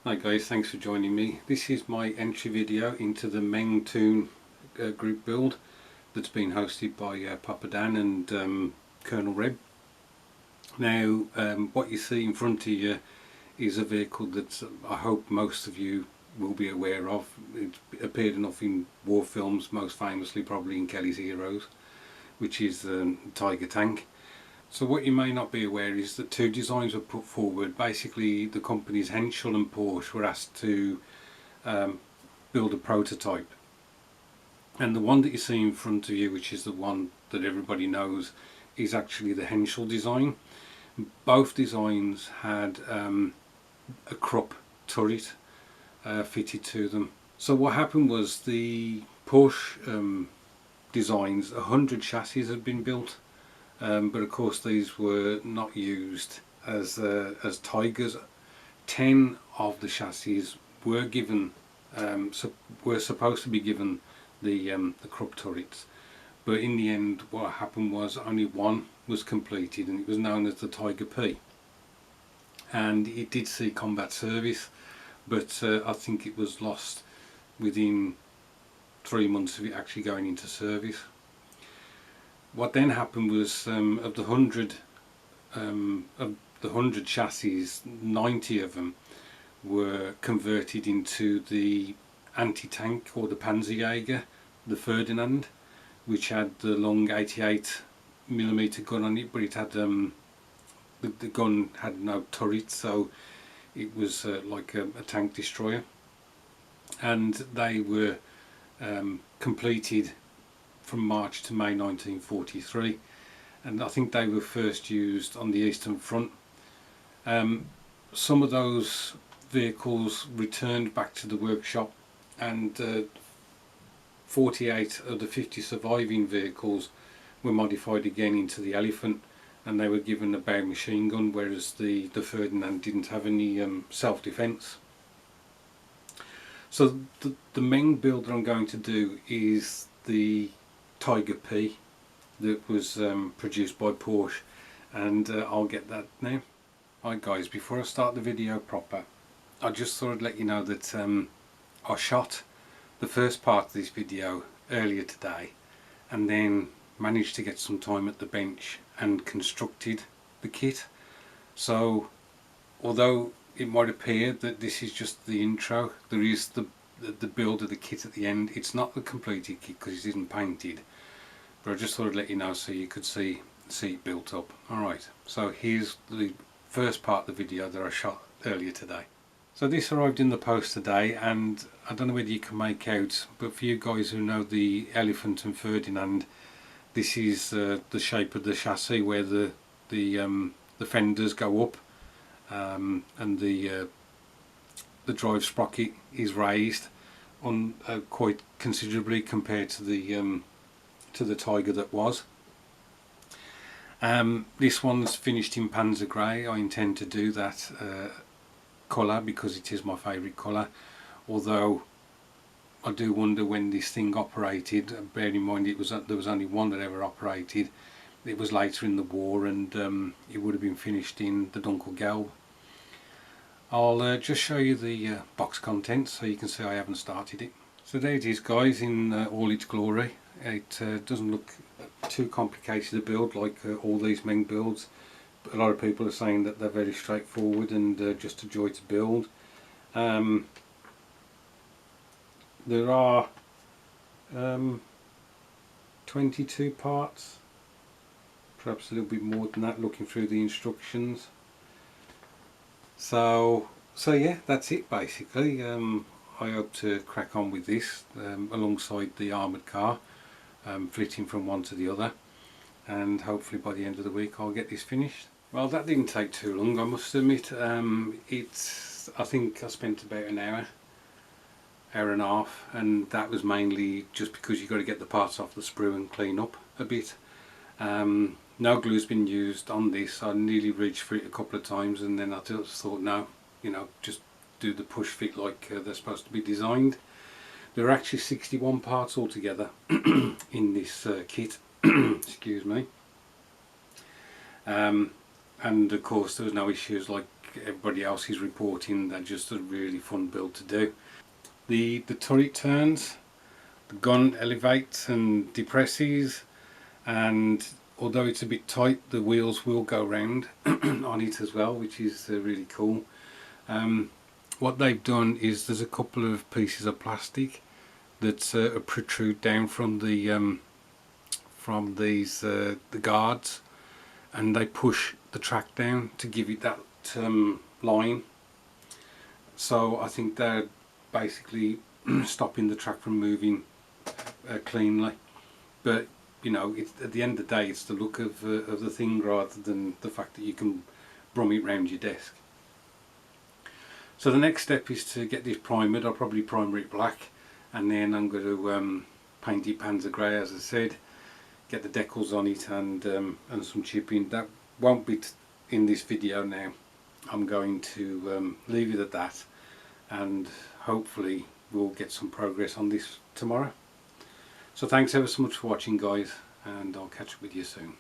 Hi guys, thanks for joining me. This is my entry video into the Meng Toon group build that's been hosted by Papa Dan and Colonel Reb. Now what you see in front of you is a vehicle that I hope most of you will be aware of. It's appeared enough in war films, most famously probably in Kelly's Heroes, which is the Tiger tank. So what you may not be aware is that two designs were put forward. Basically the companies Henschel and Porsche were asked to build a prototype, and the one that you see in front of you, which is the one that everybody knows, is actually the Henschel design. Both designs had a Krupp turret fitted to them. So what happened was the Porsche designs, 100 chassis had been built. But of course these were not used as Tigers. 10 of the chassis were given, were supposed to be given the Krupp turrets, but in the end what happened was only one was completed, and it was known as the Tiger P, and it did see combat service, but I think it was lost within 3 months of it actually going into service. What then happened was of the 100 chassis, 90 of them were converted into the anti-tank, or the Panzerjäger, the Ferdinand, which had the long 88mm gun on it, but it had the gun had no turret, so it was like a tank destroyer, and they were completed from March to May 1943, and I think they were first used on the Eastern Front. Some of those vehicles returned back to the workshop, and 48 of the 50 surviving vehicles were modified again into the Elephant, and they were given a bow machine gun, whereas the Ferdinand didn't have any self-defense. So the Meng build that I'm going to do is the Tiger P that was produced by Porsche, and I'll get that now. Right guys, before I start the video proper, I just thought I'd let you know that I shot the first part of this video earlier today, and then managed to get some time at the bench and constructed the kit. So although it might appear that this is just the intro, there is the build of the kit at the end. It's not the completed kit because it isn't painted, but I just thought I'd let you know so you could see it built up. Alright, so here's the first part of the video that I shot earlier today. So this arrived in the post today, and I don't know whether you can make out, but for you guys who know the Elephant and Ferdinand, this is the shape of the chassis, where the fenders go up, and the drive sprocket is raised on quite considerably compared to the Tiger that was. This one's finished in Panzer Grey. I intend to do that colour because it is my favourite colour, although I do wonder when this thing operated. Bear in mind there was only one that ever operated. It was later in the war, and it would have been finished in the Dunkelgelb. I'll just show you the box contents so you can see I haven't started it. So there it is guys, in all its glory. It doesn't look too complicated to build like all these Meng builds, but a lot of people are saying that they're very straightforward and just a joy to build. There are 22 parts, perhaps a little bit more than that looking through the instructions. So yeah, that's it basically. I hope to crack on with this alongside the armoured car, flitting from one to the other, and hopefully by the end of the week I'll get this finished. Well, that didn't take too long, I must admit. I think I spent about an hour and a half, and that was mainly just because you've got to get the parts off the sprue and clean up a bit. No glue's been used on this. I nearly reached for it a couple of times, and then I just thought, no, just do the push fit like they're supposed to be designed. There are actually 61 parts altogether in this kit. Excuse me. And of course there was no issues like everybody else is reporting, they're just a really fun build to do. The turret turns, the gun elevates and depresses, and although it's a bit tight, the wheels will go round on it as well, which is really cool. What they've done is there's a couple of pieces of plastic that protrude down from the guards, and they push the track down to give it that line. So I think they're basically stopping the track from moving cleanly. But you know, at the end of the day, it's the look of the thing rather than the fact that you can brum it round your desk. So the next step is to get this primered. I'll probably primer it black, and then I'm going to paint it panzer grey, as I said, get the decals on it and some chipping. That won't be in this video now. I'm going to leave it at that, and hopefully we'll get some progress on this tomorrow. So thanks ever so much for watching, guys, and I'll catch up with you soon.